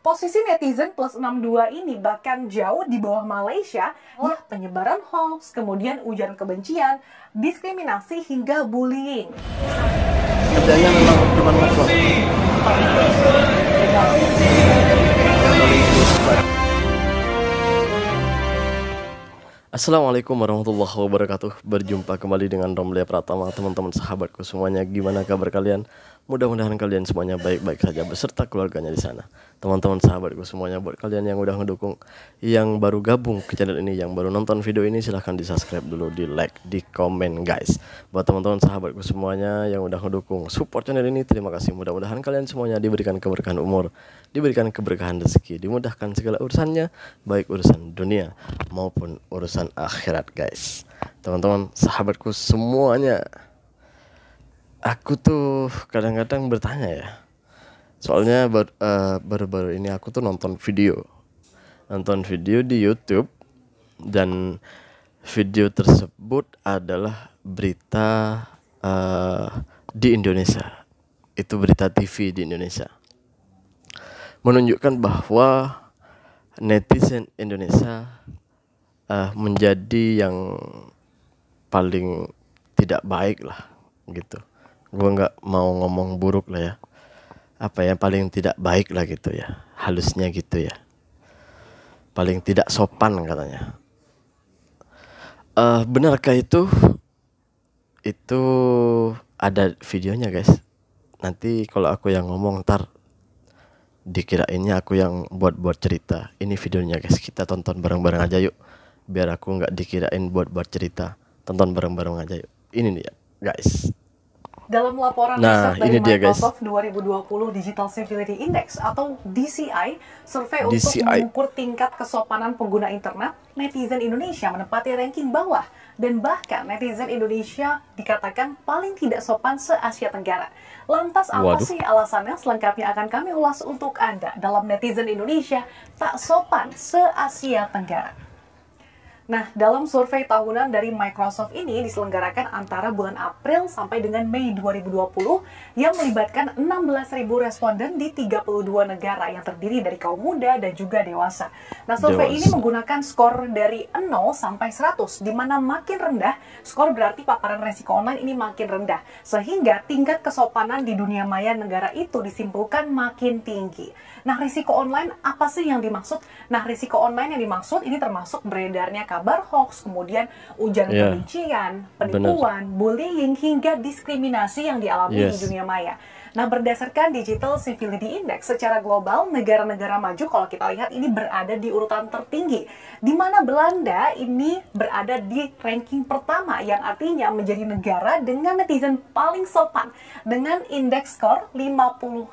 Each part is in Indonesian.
Posisi netizen plus 62 ini bahkan jauh di bawah Malaysia ya penyebaran hoax, kemudian ujaran kebencian, diskriminasi hingga bullying. Kerjanya memang cuma ngevlog. Assalamualaikum warahmatullahi wabarakatuh. Berjumpa kembali dengan Romlia Pratama. Teman-teman sahabatku semuanya, gimana kabar kalian? Mudah-mudahan kalian semuanya baik-baik saja beserta keluarganya di sana. Teman-teman sahabatku semuanya, buat kalian yang udah ngedukung, yang baru gabung ke channel ini, yang baru nonton video ini, silahkan di subscribe dulu, di like, di komen guys. Buat teman-teman sahabatku semuanya yang udah ngedukung, support channel ini, terima kasih. Mudah-mudahan kalian semuanya diberikan keberkahan umur, diberikan keberkahan rezeki, dimudahkan segala urusannya, baik urusan dunia maupun urusan akhirat guys. Teman-teman sahabatku semuanya, aku tuh kadang-kadang bertanya ya, soalnya baru-baru ini aku tuh nonton video di YouTube, dan video tersebut adalah berita di Indonesia. Itu berita TV di Indonesia, menunjukkan bahwa netizen Indonesia menjadi yang paling tidak baik lah gitu. Gue nggak mau ngomong buruk lah ya, apa ya, paling tidak baik lah gitu ya, halusnya gitu ya, paling tidak sopan katanya. Benarkah itu ada videonya guys? Nanti kalau aku yang ngomong ntar dikirainnya aku yang buat cerita. Ini videonya guys, kita tonton bareng-bareng aja yuk, biar aku nggak dikirain buat cerita. Tonton bareng-bareng aja yuk. Ini nih ya guys. Dalam laporan riset dari Microsoft 2020 Digital Civility Index atau DCI, survei untuk mengukur tingkat kesopanan pengguna internet, netizen Indonesia menempati ranking bawah, dan bahkan netizen Indonesia dikatakan paling tidak sopan se-Asia Tenggara. Lantas apa sih alasannya? Selengkapnya akan kami ulas untuk Anda dalam netizen Indonesia tak sopan se-Asia Tenggara. Nah, dalam survei tahunan dari Microsoft ini diselenggarakan antara bulan April sampai dengan Mei 2020 yang melibatkan 16.000 responden di 32 negara yang terdiri dari kaum muda dan juga dewasa. Nah, survei ini menggunakan skor dari 0 sampai 100, di mana makin rendah skor berarti paparan resiko online ini makin rendah, sehingga tingkat kesopanan di dunia maya negara itu disimpulkan makin tinggi. Nah, risiko online apa sih yang dimaksud? Nah, risiko online yang dimaksud ini termasuk beredarnya kabar hoax, kemudian ujaran kebencian, penipuan, bullying, hingga diskriminasi yang dialami di dunia maya. Nah, berdasarkan Digital Civility Index secara global, negara-negara maju kalau kita lihat ini berada di urutan tertinggi, di mana Belanda ini berada di ranking pertama, yang artinya menjadi negara dengan netizen paling sopan dengan indeks skor 51.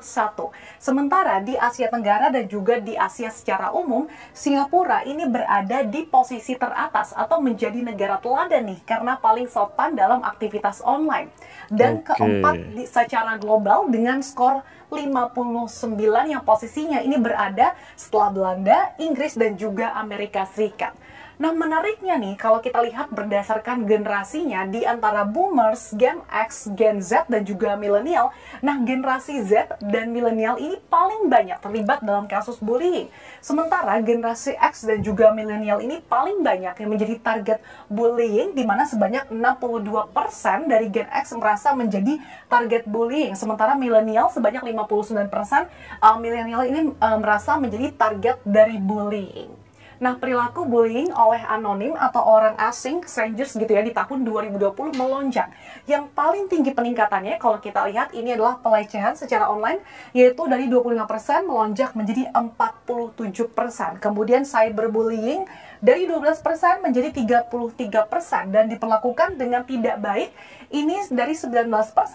Sementara di Asia Tenggara dan juga di Asia secara umum, Singapura ini berada di posisi teratas atau menjadi negara teladan nih karena paling sopan dalam aktivitas online. Dan keempat secara global dengan skor 59 yang posisinya ini berada setelah Belanda, Inggris, dan juga Amerika Serikat. Nah, menariknya nih, kalau kita lihat berdasarkan generasinya di antara boomers, Gen X, Gen Z, dan juga milenial. Nah, generasi Z dan milenial ini paling banyak terlibat dalam kasus bullying. Sementara generasi X dan juga milenial ini paling banyak yang menjadi target bullying, di mana sebanyak 62% dari Gen X merasa menjadi target bullying. Sementara milenial sebanyak 59% milenial ini merasa menjadi target dari bullying. Nah, perilaku bullying oleh anonim atau orang asing, strangers gitu ya, di tahun 2020 melonjak. Yang paling tinggi peningkatannya kalau kita lihat ini adalah pelecehan secara online, yaitu dari 25% melonjak menjadi 47%. Kemudian cyberbullying dari 12% menjadi 33%, dan diperlakukan dengan tidak baik ini dari 19%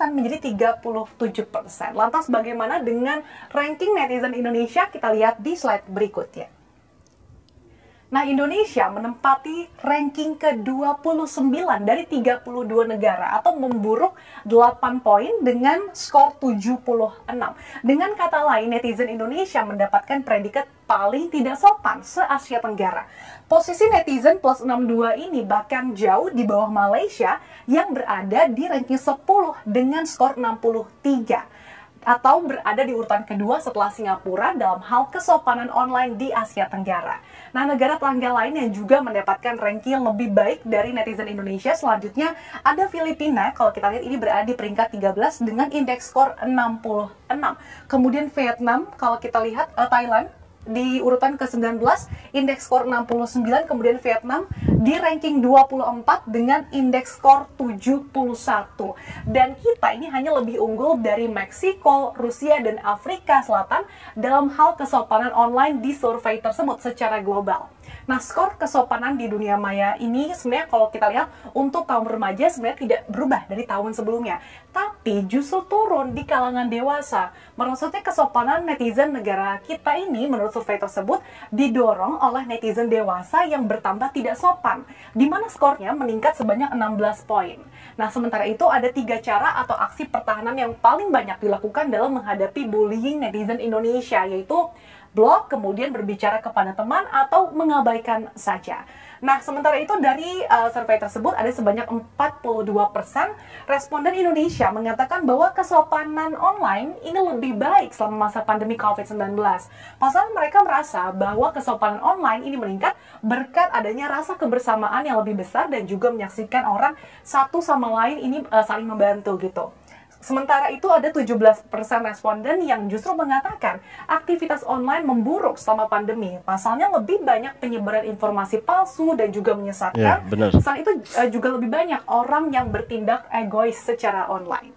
menjadi 37%. Lantas bagaimana dengan ranking netizen Indonesia? Kita lihat di slide berikutnya. Nah, Indonesia menempati ranking ke-29 dari 32 negara atau memburuk 8 poin dengan skor 76. Dengan kata lain, netizen Indonesia mendapatkan predikat paling tidak sopan se-Asia Tenggara. Posisi netizen plus 62 ini bahkan jauh di bawah Malaysia yang berada di ranking 10 dengan skor 63. atau berada di urutan kedua setelah Singapura dalam hal kesopanan online di Asia Tenggara. Nah, negara tetangga lain yang juga mendapatkan ranking yang lebih baik dari netizen Indonesia selanjutnya ada Filipina. Kalau kita lihat ini berada di peringkat 13 dengan indeks skor 66. Kemudian Vietnam, kalau kita lihat Thailand di urutan ke-19 indeks skor 69, kemudian Vietnam di ranking 24 dengan indeks skor 71. Dan kita ini hanya lebih unggul dari Meksiko, Rusia, dan Afrika Selatan dalam hal kesopanan online di survei tersebut secara global. Nah, skor kesopanan di dunia maya ini sebenarnya kalau kita lihat untuk kaum remaja sebenarnya tidak berubah dari tahun sebelumnya, tapi justru turun di kalangan dewasa. Maksudnya kesopanan netizen negara kita ini menurut survei tersebut didorong oleh netizen dewasa yang bertambah tidak sopan, di mana skornya meningkat sebanyak 16 poin. Nah, sementara itu ada 3 cara atau aksi pertahanan yang paling banyak dilakukan dalam menghadapi bullying netizen Indonesia, yaitu blog, kemudian berbicara kepada teman, atau mengabaikan saja. Nah, sementara itu dari survei tersebut ada sebanyak 42% responden Indonesia mengatakan bahwa kesopanan online ini lebih baik selama masa pandemi COVID-19. Pasalnya mereka merasa bahwa kesopanan online ini meningkat berkat adanya rasa kebersamaan yang lebih besar dan juga menyaksikan orang satu sama lain ini saling membantu gitu. Sementara itu ada 17% responden yang justru mengatakan aktivitas online memburuk selama pandemi. Pasalnya lebih banyak penyebaran informasi palsu dan juga menyesatkan. Ya, selain itu juga lebih banyak orang yang bertindak egois secara online.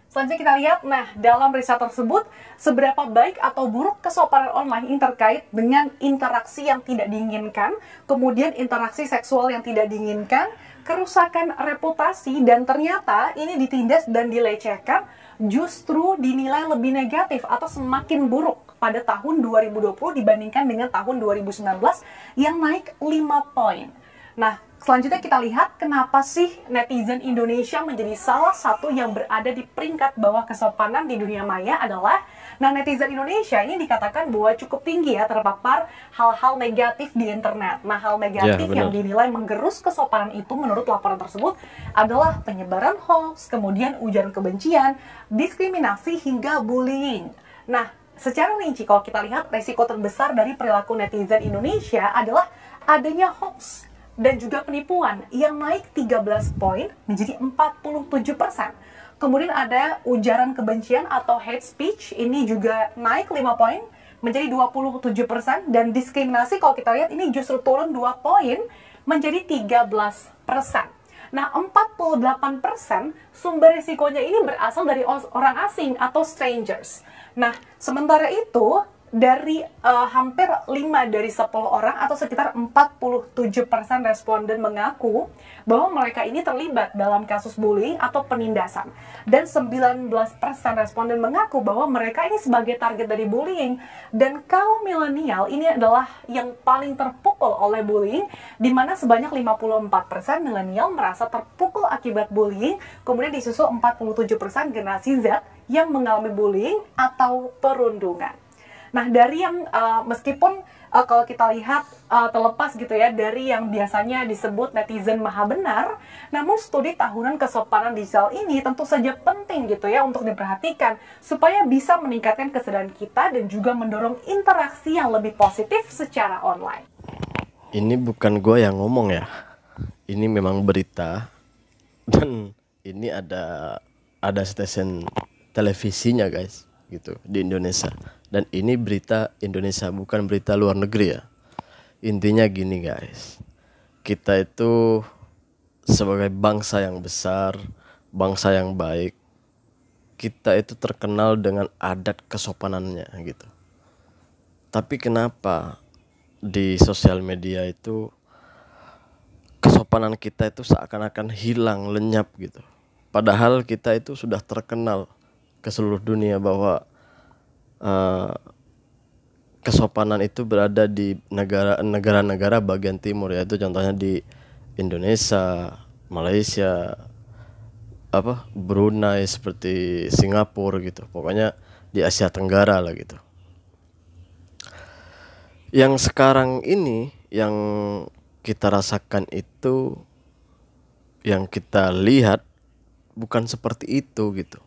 Selanjutnya kita lihat, nah dalam riset tersebut, seberapa baik atau buruk kesopanan online ini terkait dengan interaksi yang tidak diinginkan, kemudian interaksi seksual yang tidak diinginkan, kerusakan reputasi, dan ternyata ini ditindas dan dilecehkan justru dinilai lebih negatif atau semakin buruk pada tahun 2020 dibandingkan dengan tahun 2019 yang naik 5 poin. Nah, selanjutnya kita lihat kenapa sih netizen Indonesia menjadi salah satu yang berada di peringkat bawah kesopanan di dunia maya adalah, nah netizen Indonesia ini dikatakan bahwa cukup tinggi ya terpapar hal-hal negatif di internet. Nah, hal negatif yang dinilai menggerus kesopanan itu menurut laporan tersebut adalah penyebaran hoax, kemudian ujaran kebencian, diskriminasi hingga bullying. Nah, secara rinci kalau kita lihat resiko terbesar dari perilaku netizen Indonesia adalah adanya hoax dan juga penipuan yang naik 13 poin menjadi 47%. Kemudian ada ujaran kebencian atau hate speech, ini juga naik 5 poin menjadi 27%. Dan diskriminasi kalau kita lihat ini justru turun 2 poin menjadi 13%. Nah, 48% sumber risikonya ini berasal dari orang asing atau strangers. Nah, sementara itu dari hampir 5 dari 10 orang atau sekitar 47% responden mengaku bahwa mereka ini terlibat dalam kasus bullying atau penindasan. Dan 19% responden mengaku bahwa mereka ini sebagai target dari bullying. Dan kaum milenial ini adalah yang paling terpukul oleh bullying, di mana sebanyak 54% milenial merasa terpukul akibat bullying, kemudian disusul 47% generasi Z yang mengalami bullying atau perundungan. Nah, dari yang meskipun kalau kita lihat terlepas gitu ya dari yang biasanya disebut netizen maha benar, namun studi tahunan kesopanan digital ini tentu saja penting gitu ya untuk diperhatikan supaya bisa meningkatkan kesadaran kita dan juga mendorong interaksi yang lebih positif secara online. Ini bukan gue yang ngomong ya, ini memang berita dan ini ada stasiun televisinya guys gitu di Indonesia. Dan ini berita Indonesia, bukan berita luar negeri ya. Intinya gini guys, kita itu sebagai bangsa yang besar, bangsa yang baik, kita itu terkenal dengan adat kesopanannya gitu. Tapi kenapa di sosial media itu kesopanan kita itu seakan-akan hilang, lenyap gitu. Padahal kita itu sudah terkenal ke seluruh dunia bahwa kesopanan itu berada di negara-negara bagian timur, yaitu contohnya di Indonesia, Malaysia, Brunei, seperti Singapura gitu. Pokoknya di Asia Tenggara lah gitu. Yang sekarang ini yang kita rasakan itu, yang kita lihat bukan seperti itu gitu.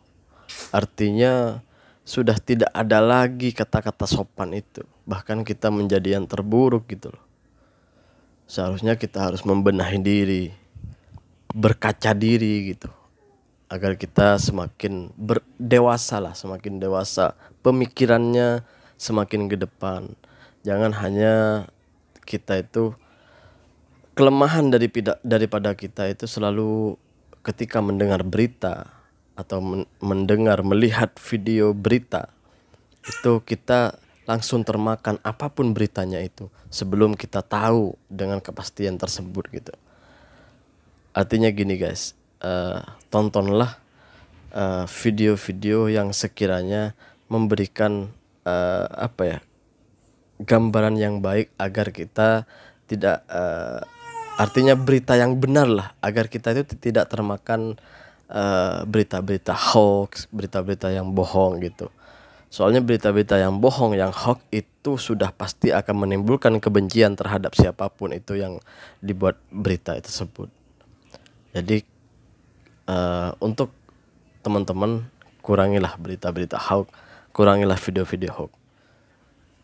Artinya sudah tidak ada lagi kata-kata sopan itu. Bahkan kita menjadi yang terburuk gitu loh. Seharusnya kita harus membenahi diri, berkaca diri gitu, agar kita semakin berdewasa lah, semakin dewasa pemikirannya, semakin ke depan. Jangan hanya kita itu, kelemahan daripada kita itu selalu ketika mendengar berita atau melihat video berita, itu kita langsung termakan apapun beritanya itu sebelum kita tahu dengan kepastian tersebut gitu. Artinya gini guys, tontonlah video-video yang sekiranya memberikan gambaran yang baik agar kita tidak artinya berita yang benar lah, agar kita itu tidak termakan berita-berita hoax, berita-berita yang bohong gitu. Soalnya berita-berita yang bohong, yang hoax itu sudah pasti akan menimbulkan kebencian terhadap siapapun itu yang dibuat berita tersebut. Jadi untuk teman-teman, kurangilah berita-berita hoax, kurangilah video-video hoax.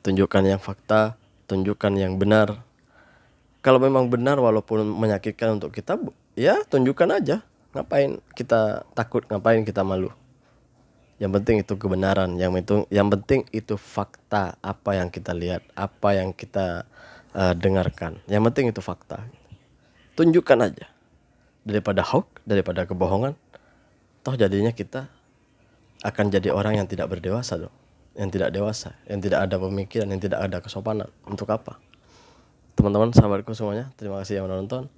Tunjukkan yang fakta, tunjukkan yang benar. Kalau memang benar walaupun menyakitkan untuk kita, ya tunjukkan aja. Ngapain kita takut, ngapain kita malu? Yang penting itu kebenaran, yang penting itu fakta, apa yang kita lihat, apa yang kita dengarkan. Yang penting itu fakta. Tunjukkan aja. Daripada hoax, daripada kebohongan, toh jadinya kita akan jadi orang yang tidak berdewasa dong. Yang tidak dewasa, yang tidak ada pemikiran, yang tidak ada kesopanan. Untuk apa? Teman-teman, sahabatku semuanya, terima kasih yang menonton.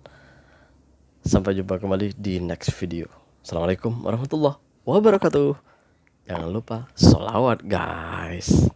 Sampai jumpa kembali di next video. Assalamualaikum warahmatullahi wabarakatuh. Jangan lupa sholawat guys.